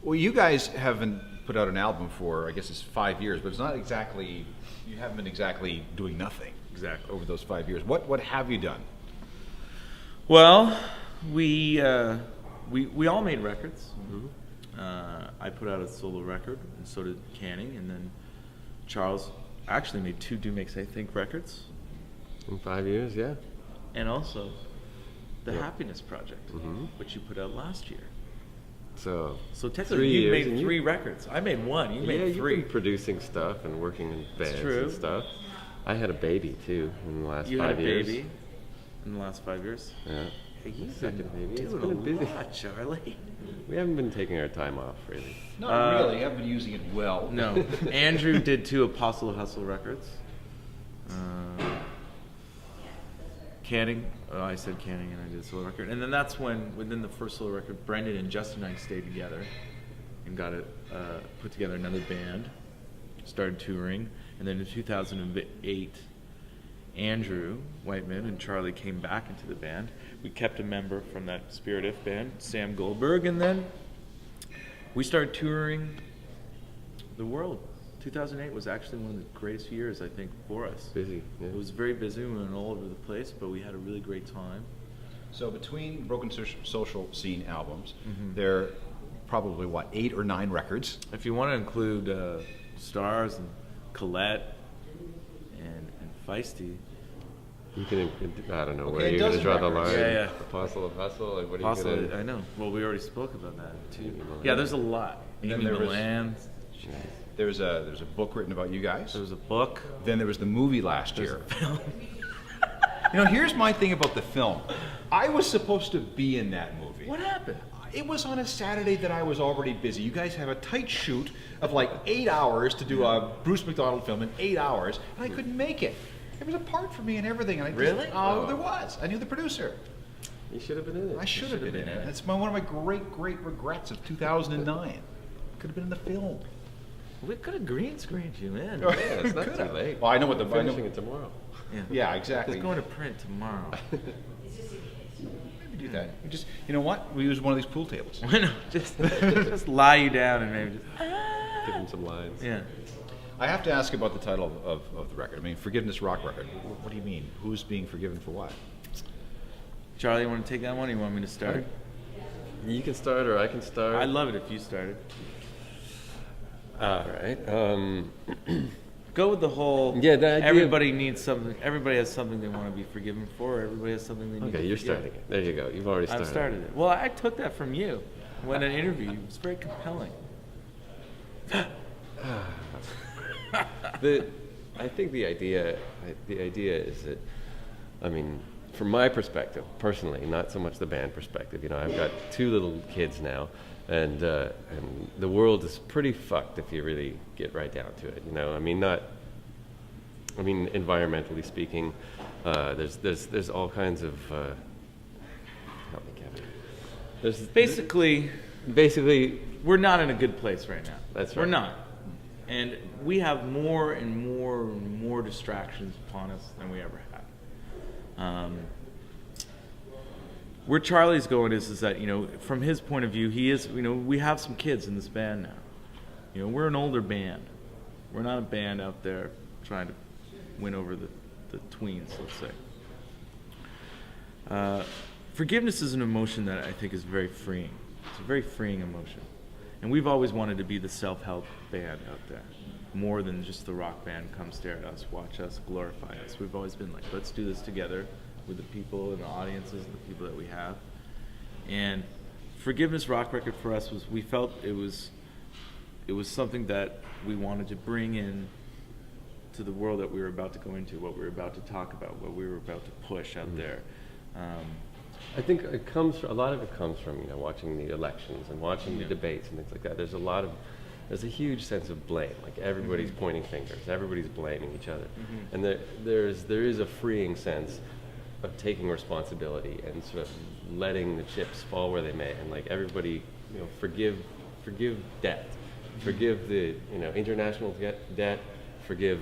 Well, you guys haven't put out an album for, I guess it's 5 years, but it's not exactly, you haven't been exactly doing nothing Exactly. over those 5 years. What have you done? Well, we all made records. I put out a solo record, and so did Canning, and then Charles actually made 2 Do Makes I Think records, In 5 years, yeah. and also the Happiness Project, which you put out last year. So technically, 3 you years, made and 3 records. I made 1. You Yeah, made you've 3. been producing stuff and working in bands true. and stuff. I had a baby too in the last You 5 had a years. baby in the last 5 years. Yeah. Hey, you've Second been baby. It's doing been a busy. lot, Charlie. We haven't been taking our time off really. Not really. You haven't been using it well. No. Andrew did 2 Apostle of Hustle records. Canning, I said Canning, and I did a solo record. And then that's when, within the first solo record, Brendan and Justin and I stayed together and got it put together another band, started touring. And then in 2008, Andrew Whiteman and Charlie came back into the band. We kept a member from that Spirit If band, Sam Goldberg, and then we started touring the world. 2008 was actually one of the greatest years, I think, for us. Busy. Yeah. It was very busy. We went all over the place, but we had a really great time. So between Broken Social Scene albums, there are probably, 8 or 9 records? If you want to include Stars and Colette and Feisty. You can, I don't know, Okay, where it you're going to doesn't draw the matter. line. Yeah. Apostle of Hustle, like what are you Possibly, going to... I know. Well, we already spoke about that too. Amy Milan. Yeah, there's a lot. And then Amy there was- Milan. There's a book written about you guys. There was a book. Then there was the movie last There's year. a film. Here's my thing about the film. I was supposed to be in that movie. What happened? It was on a Saturday that I was already busy. You guys have a tight shoot of like 8 hours to do a Bruce McDonald film in 8 hours, and I couldn't make it. There was a part for me and everything. And I just, Really? Oh, there was. I knew the producer. You should have been in it. I should have been in it. That's one of my great regrets of 2009. Could have been in the film. We could have green screened you, man. Yeah, it's not too late. Well, I know what the... We're finishing it tomorrow. Yeah, exactly. It's going to print tomorrow. We do that. We just, you know what? We use one of these pool tables. I know. Just lie you down and maybe just... Give him some lines. Yeah. I have to ask about the title of the record. I mean, Forgiveness Rock Record. What do you mean? Who's being forgiven for what? Charlie, you want to take that one, or you want me to start? You can start or I can start. I'd love it if you started. All right. Go with the whole. Yeah, the idea- everybody needs something. Everybody has something they want to be forgiven for. Everybody has something they need. Okay, to you're forgive. starting it. There you go. You've already started. I've started it. Well, I took that from you when an interview. It was very compelling. I think the idea is that, I mean, from my perspective, personally, not so much the band perspective. I've got 2 little kids now, and the world is pretty fucked if you really get right down to it. Environmentally speaking, there's all kinds of. Help me, Kevin. There's Basically, we're not in a good place right now. That's We're right. not. And we have more and more and more distractions upon us than we ever had. Where Charlie's going is that, from his point of view, he is, we have some kids in this band now. We're an older band. We're not a band out there trying to win over the tweens, let's say. Forgiveness is an emotion that I think is very freeing. It's a very freeing emotion. And we've always wanted to be the self-help band out there, more than just the rock band, come stare at us, watch us, glorify us. We've always been like, let's do this together with the people and the audiences and the people that we have. And Forgiveness Rock Record for us was, we felt it was something that we wanted to bring in to the world that we were about to go into, what we were about to talk about, what we were about to push out there. I think a lot of it comes from watching the elections and watching the debates and things like that. There's a huge sense of blame. Like everybody's pointing fingers, everybody's blaming each other, and there is a freeing sense of taking responsibility and sort of letting the chips fall where they may, and like everybody, forgive debt, forgive the international debt, forgive.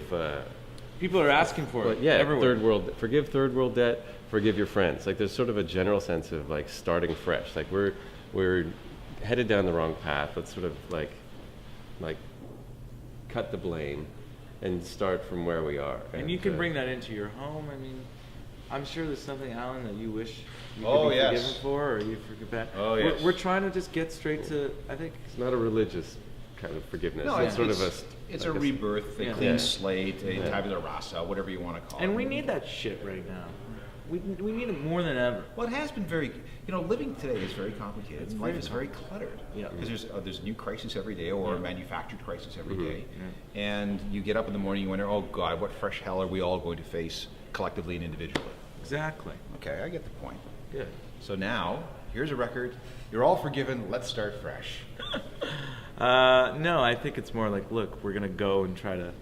People are asking for it. Yeah, everywhere. forgive third world debt, forgive your friends. Like there's sort of a general sense of like starting fresh. Like we're headed down the wrong path. Let's sort of like cut the blame and start from where we are. And you can bring that into your home. I mean, I'm sure there's something, Alan, that you wish you Oh, could be yes. forgiven for, or you forget that. Oh, yes. We're trying to just get straight to, I think, It's not a religious kind of forgiveness. No, it's sort of it's like a rebirth, a Yeah. clean Yeah. slate, a Yeah. tabula rasa, whatever you want to call it. and we need that shit right now. We need it more than ever. Well, it has been very, living today is very complicated. It's Life very is very cluttered. Yeah. Because there's a new crisis every day, or a Yeah. manufactured crisis every Mhm. day. Yeah. And you get up in the morning, you wonder, oh God, what fresh hell are we all going to face collectively and individually? Exactly. Okay, I get the point. Good. So now, here's a record. You're all forgiven. Let's start fresh. No, I think it's more like, look, we're gonna go and try to.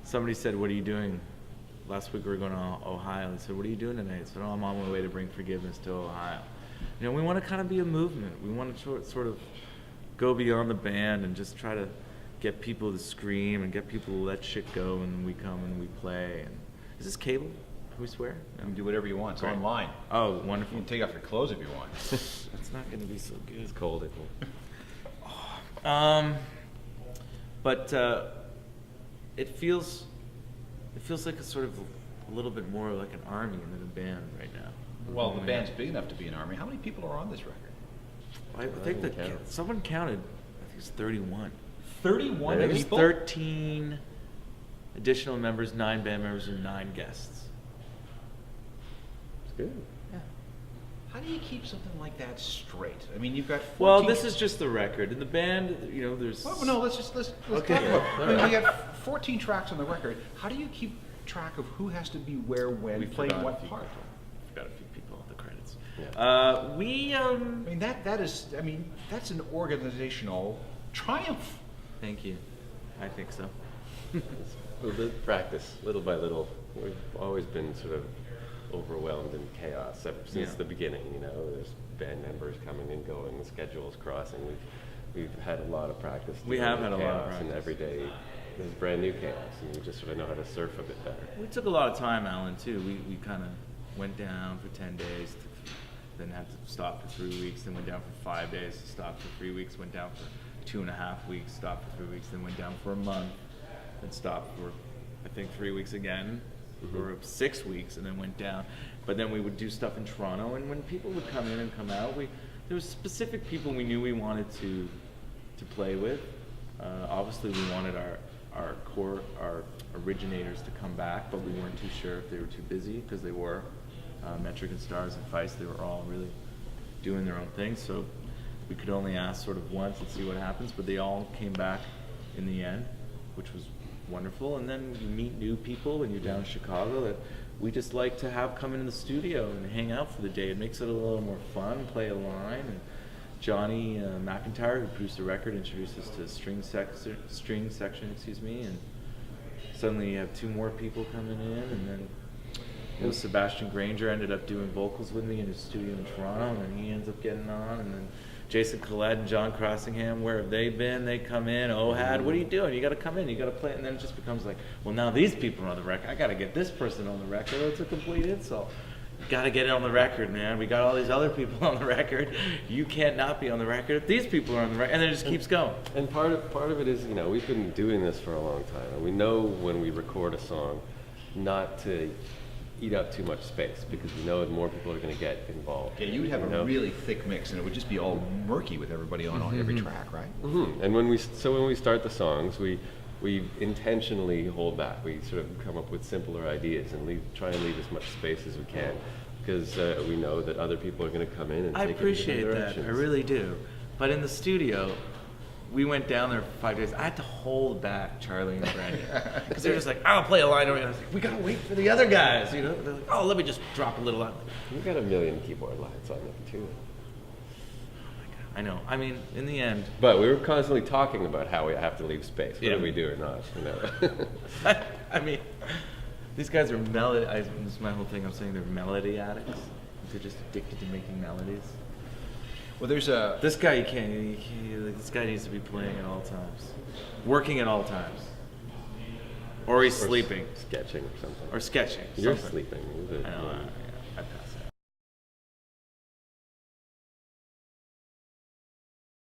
Somebody said, "What are you doing?" Last week we were going to Ohio. They said, "What are you doing tonight?" I said, "Oh, I'm on my way to bring forgiveness to Ohio." We want to kind of be a movement. We want to sort of go beyond the band and just try to get people to scream and get people to let shit go, and we come and we play. And is this cable? Can we swear? You can do whatever you want. It's Great. online. Oh, You wonderful. can take off your clothes if you want. That's not going to be so good. it's cold. Isn't it? But it feels like a sort of a little bit more like an army than a band right now. Well, the band's big enough to be an army. How many people are on this record? I think didn't that count. someone counted. I think it's 31. 31 Yeah. There's people? 13 additional members, 9 band members, and 9 guests. It's good. Yeah. How do you keep something like that straight? I mean, you've got 14... Well, this is just the record. In the band, there's. Well, no, let's Okay. talk about. I mean, All right. we got 14 tracks on the record. How do you keep track of who has to be where, when, We playing forgot what a few part? people. Forgot a few people on the credits. Yeah. I mean, that's an organizational triumph. Thank you. I think so. Practice, little by little. We've always been sort of overwhelmed in chaos ever since Yeah. the beginning. There's band members coming and going, schedules crossing. We've had a lot of practice. We dealing have with had a lot of chaos, and practice. every day there's brand new chaos, and we just sort of know how to surf a bit better. We took a lot of time, Alan, too. We kind of went down for 10 days, then had to stop for 3 weeks, then went down for 5 days, stopped for 3 weeks, went down for 2.5 weeks, stopped for 3 weeks, then went down for a month, then stopped for, I think, 3 weeks again, or 6 weeks, and then went down. But then we would do stuff in Toronto, and when people would come in and come out, there was specific people we knew we wanted to play with. Obviously, we wanted our core, our originators to come back, but we weren't too sure if they were too busy, because they were. Metric and Stars and Feist, they were all really doing their own thing, so we could only ask sort of once and see what happens, but they all came back in the end, which was wonderful. And then you meet new people when you're down in Chicago that we just like to have come into the studio and hang out for the day. It makes it a little more fun, play a line. And Johnny McIntyre, who produced the record, introduced us to the string section, and suddenly you have 2 more people coming in, and then Sebastian Granger ended up doing vocals with me in his studio in Toronto, and then he ends up getting on, and then Jason Collette and John Crossingham, where have they been? They come in, Ohad, what are you doing? You got to come in, you got to play, and then it just becomes like, well, now these people are on the record. I got to get this person on the record. It's a complete insult. You got to get it on the record, man. We got all these other people on the record. You can't not be on the record if these people are on the record, and then it just keeps going. And part of it is, we've been doing this for a long time, and we know when we record a song not to eat up too much space, because we know more people are going to get involved. Yeah, you would have a really thick mix, and it would just be all murky with everybody on every track, right? Mm-hmm. And when we start the songs, we intentionally hold back. We sort of come up with simpler ideas and try and leave as much space as we can, because we know that other people are going to come in and I take appreciate it in that. different directions. I really do. But in the studio, we went down there for 5 days. I had to hold back Charlie and Brandon because they're just like, I'll play a line over here. I was like, we gotta wait for the other guys, They're like, oh, let me just drop a little line. We've got a million keyboard lines on there too. I know. I mean, in the end, But we were constantly talking about how we have to leave space, whether Yeah. we do or not. I mean, these guys are melody. This is my whole thing. I'm saying they're melody addicts. They're just addicted to making melodies. Well, there's a... This guy, this guy needs to be playing at all times, working at all times, or he's sleeping, Sketching or something. or sketching. You're something. sleeping. I know.